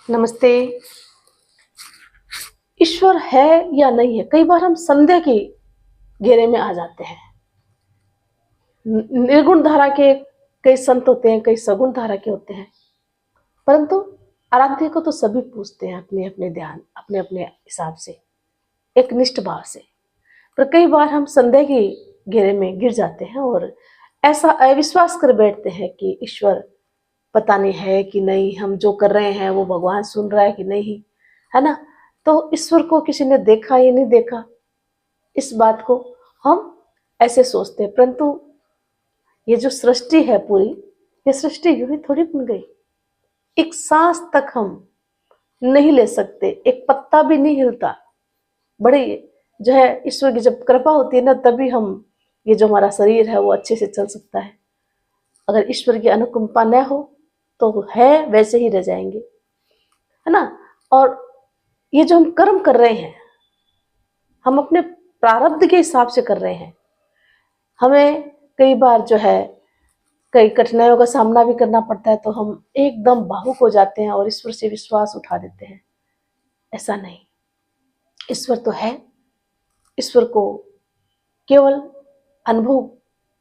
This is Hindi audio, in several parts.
नमस्ते। ईश्वर है या नहीं है, कई बार हम संदेह के घेरे में आ जाते हैं। निर्गुण धारा के कई संत होते हैं, कई सगुण धारा के होते हैं, परंतु आराध्य को तो सभी पूछते हैं अपने अपने ध्यान, अपने अपने हिसाब से, एक निष्ठ भाव से। पर कई बार हम संदेह के घेरे में गिर जाते हैं और ऐसा अविश्वास कर बैठते हैं कि ईश्वर पता नहीं है कि नहीं, हम जो कर रहे हैं वो भगवान सुन रहा है कि नहीं, है ना। तो ईश्वर को किसी ने देखा या नहीं देखा, इस बात को हम ऐसे सोचते हैं, परंतु ये जो सृष्टि है पूरी, ये सृष्टि यूं ही थोड़ी बन गई। एक सांस तक हम नहीं ले सकते, एक पत्ता भी नहीं हिलता। बड़ी जो है ईश्वर की जब कृपा होती है ना, तभी हम ये जो हमारा शरीर है वो अच्छे से चल सकता है। अगर ईश्वर की अनुकंपा न हो तो है वैसे ही रह जाएंगे, है ना। और ये जो हम कर्म कर रहे हैं, हम अपने प्रारब्ध के हिसाब से कर रहे हैं। हमें कई बार जो है कई कठिनाइयों का सामना भी करना पड़ता है, तो हम एकदम भावुक हो जाते हैं और ईश्वर से विश्वास उठा देते हैं। ऐसा नहीं, ईश्वर तो है। ईश्वर को केवल अनुभव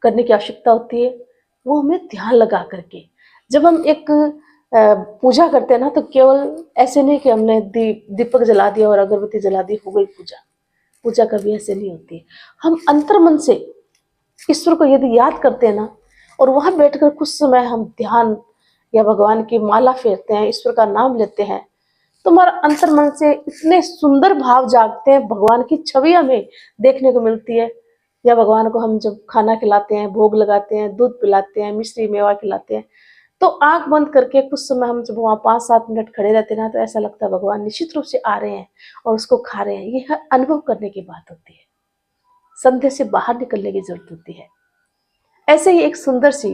करने की आवश्यकता होती है, वो हमें ध्यान लगा करके। जब हम एक पूजा करते हैं ना, तो केवल ऐसे नहीं कि हमने दीपक जला दिया और अगरबत्ती जला दी, हो गई पूजा। पूजा कभी ऐसे नहीं होती। हम अंतर मन से ईश्वर को यदि याद करते हैं ना, और वहां बैठकर कुछ समय हम ध्यान या भगवान की माला फेरते हैं, ईश्वर का नाम लेते हैं, तो हमारा अंतर मन से इतने सुंदर भाव जागते हैं, भगवान की छवि हमें देखने को मिलती है। या भगवान को हम जब खाना खिलाते हैं, भोग लगाते हैं, दूध पिलाते हैं, मिश्री मेवा खिलाते हैं, तो आंख बंद करके कुछ समय हम जब वहाँ 5-7 मिनट खड़े रहते हैं ना, तो ऐसा लगता है भगवान निश्चित रूप से आ रहे हैं और उसको खा रहे हैं। ये अनुभव करने की बात होती है, संदेह से बाहर निकलने की जरूरत होती है। ऐसे ही एक सुंदर सी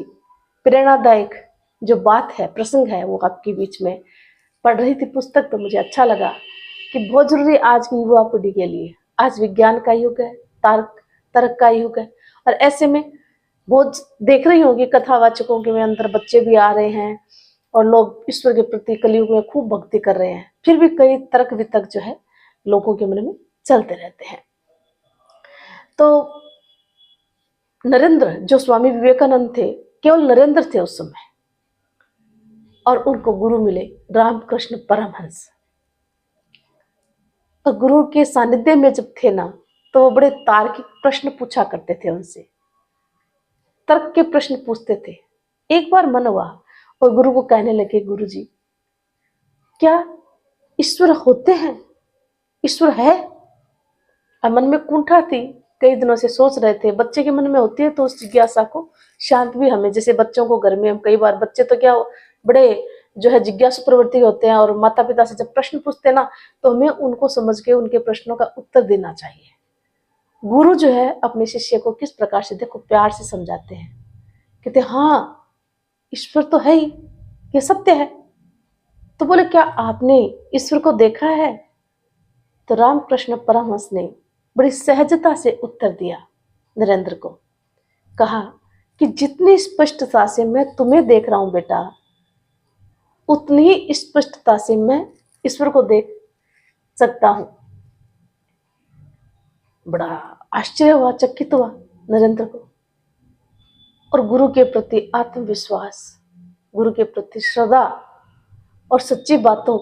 प्रेरणादायक जो बात है, प्रसंग है, वो आपके बीच में पढ़ रही थी पुस्तक, तो मुझे अच्छा लगा कि बहुत जरूरी आज की युवा पीढ़ी के लिए। आज विज्ञान का युग है, तर्क का युग है, और ऐसे में बहुत देख रही होंगी कथावाचकों के में अंदर बच्चे भी आ रहे हैं और लोग ईश्वर के प्रति कलयुग में खूब भक्ति कर रहे हैं, फिर भी कई तर्क वितर्क जो है लोगों के मन में चलते रहते हैं। तो नरेंद्र, जो स्वामी विवेकानंद थे, केवल नरेंद्र थे उस समय, और उनको गुरु मिले रामकृष्ण परमहंस। तो गुरु के सानिध्य में जब थे ना, तो वो बड़े तार्किक प्रश्न पूछा करते थे, उनसे तर्क के प्रश्न पूछते थे। एक बार मन हुआ और गुरु को कहने लगे, गुरु जी, क्या ईश्वर होते हैं, ईश्वर है? अब मन में कुंठा थी, कई दिनों से सोच रहे थे। बच्चे के मन में होती है तो उस जिज्ञासा को शांत भी हमें, जैसे बच्चों को घर में हम कई बार, बच्चे तो क्या बड़े जो है जिज्ञासु प्रवृत्ति होते हैं, और माता पिता से जब प्रश्न पूछते हैं ना, तो हमें उनको समझ के उनके प्रश्नों का उत्तर देना चाहिए। गुरु जो है अपने शिष्य को किस प्रकार से देखो प्यार से समझाते हैं, कहते हाँ ईश्वर तो है ही, ये सत्य है। तो बोले, क्या आपने ईश्वर को देखा है? तो रामकृष्ण परमहंस ने बड़ी सहजता से उत्तर दिया नरेंद्र को। कहा कि जितनी स्पष्टता से मैं तुम्हें देख रहा हूं बेटा, उतनी ही स्पष्टता से मैं ईश्वर को देख सकता हूं। बड़ा आश्चर्य हुआ, चकित हुआ नरेंद्र को। और गुरु के प्रति आत्मविश्वास, गुरु के प्रति श्रद्धा और सच्ची बातों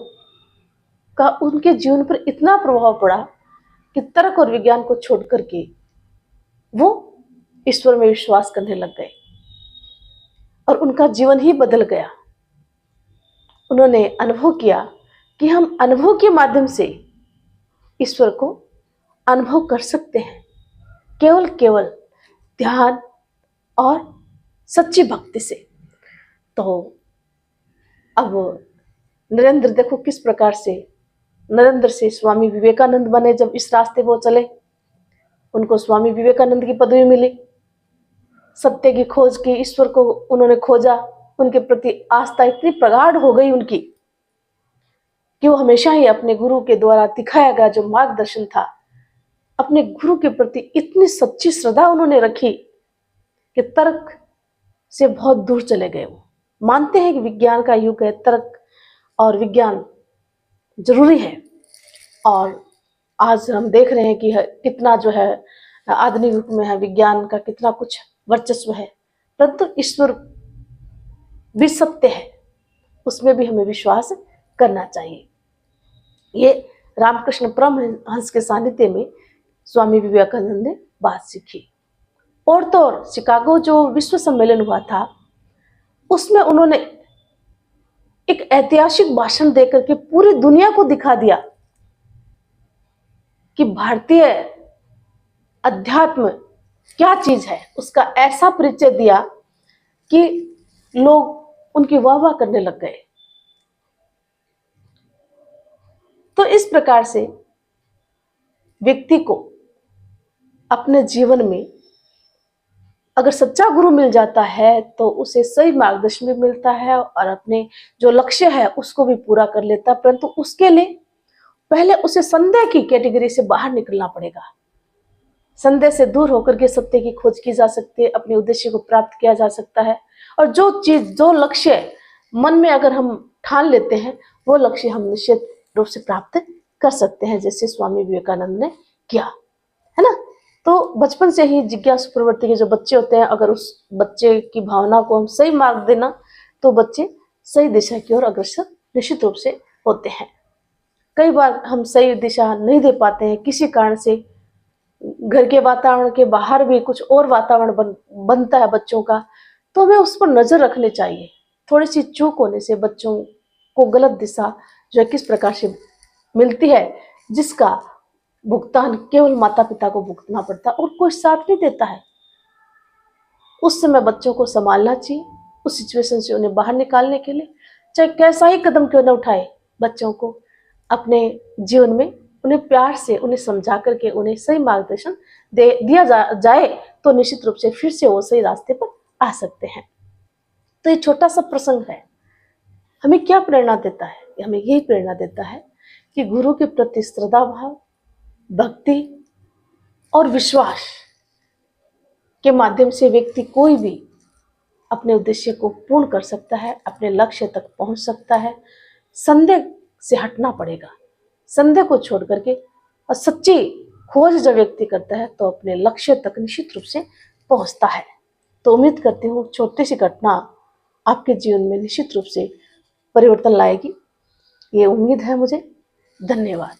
का उनके जीवन पर इतना प्रभाव पड़ा कि तर्क और विज्ञान को छोड़ करके वो ईश्वर में विश्वास करने लग गए और उनका जीवन ही बदल गया। उन्होंने अनुभव किया कि हम अनुभव के माध्यम से ईश्वर को अनुभव कर सकते हैं, केवल ध्यान और सच्ची भक्ति से। तो अब नरेंद्र देखो किस प्रकार से, नरेंद्र से स्वामी विवेकानंद बने। जब इस रास्ते वो चले, उनको स्वामी विवेकानंद की पदवी मिली। सत्य की खोज की, ईश्वर को उन्होंने खोजा, उनके प्रति आस्था इतनी प्रगाढ़ हो गई उनकी कि वो हमेशा ही अपने गुरु के द्वारा दिखाया गया जो मार्गदर्शन था, अपने गुरु के प्रति इतनी सच्ची श्रद्धा उन्होंने रखी कि तर्क से बहुत दूर चले गए। वो मानते हैं कि विज्ञान का युग है, तर्क और विज्ञान जरूरी है। और आज हम देख रहे हैं कि कितना जो है आधुनिक युग में है, विज्ञान का कितना कुछ वर्चस्व है, परंतु ईश्वर भी सत्य है, उसमें भी हमें विश्वास करना चाहिए। ये रामकृष्ण परमहंस के सानिध्य में स्वामी विवेकानंद ने बात सीखी। और तो और शिकागो जो विश्व सम्मेलन हुआ था, उसमें उन्होंने एक ऐतिहासिक भाषण देकर के पूरी दुनिया को दिखा दिया कि भारतीय अध्यात्म क्या चीज है। उसका ऐसा परिचय दिया कि लोग उनकी वाह वाह करने लग गए। तो इस प्रकार से व्यक्ति को अपने जीवन में अगर सच्चा गुरु मिल जाता है तो उसे सही मार्गदर्शन भी मिलता है और अपने जो लक्ष्य है उसको भी पूरा कर लेता है। परंतु उसके लिए पहले उसे संदेह की कैटेगरी से बाहर निकलना पड़ेगा। संदेह से दूर होकर के सत्य की खोज की जा सकती है, अपने उद्देश्य को प्राप्त किया जा सकता है। और जो लक्ष्य मन में अगर हम ठान लेते हैं वो लक्ष्य हम निश्चित रूप से प्राप्त कर सकते हैं, जैसे स्वामी विवेकानंद ने किया, है ना। तो बचपन से ही जिज्ञासु प्रवृत्ति के जो बच्चे होते हैं, अगर उस बच्चे की भावना को हम सही मार्ग देना तो बच्चे सही दिशा की ओर अग्रसर निश्चित रूप से होते हैं। कई बार हम सही दिशा नहीं दे पाते हैं, किसी कारण से घर के वातावरण के बाहर भी कुछ और वातावरण बनता है बच्चों का, तो हमें उस पर नजर रखनी चाहिए। थोड़ी सी चूक होने से बच्चों को गलत दिशा जो है किस प्रकार से मिलती है, जिसका भुगतान केवल माता पिता को भुगतना पड़ता है और कोई साथ नहीं देता है। उस समय बच्चों को संभालना चाहिए, उस सिचुएशन से उन्हें बाहर निकालने के लिए चाहे कैसा ही कदम क्यों न उठाए, बच्चों को अपने जीवन में उन्हें प्यार से उन्हें समझा करके उन्हें सही मार्गदर्शन दिया जाए तो निश्चित रूप से फिर से वो सही रास्ते पर आ सकते हैं। तो ये छोटा सा प्रसंग है, हमें क्या प्रेरणा देता है? हमें यही प्रेरणा देता है कि गुरु के प्रति श्रद्धा भाव, भक्ति और विश्वास के माध्यम से व्यक्ति कोई भी अपने उद्देश्य को पूर्ण कर सकता है, अपने लक्ष्य तक पहुंच सकता है। संदेह से हटना पड़ेगा, संदेह को छोड़ करके और सच्ची खोज जब व्यक्ति करता है तो अपने लक्ष्य तक निश्चित रूप से पहुंचता है। तो उम्मीद करती हूँ छोटी सी घटना आपके जीवन में निश्चित रूप से परिवर्तन लाएगी, ये उम्मीद है मुझे। धन्यवाद।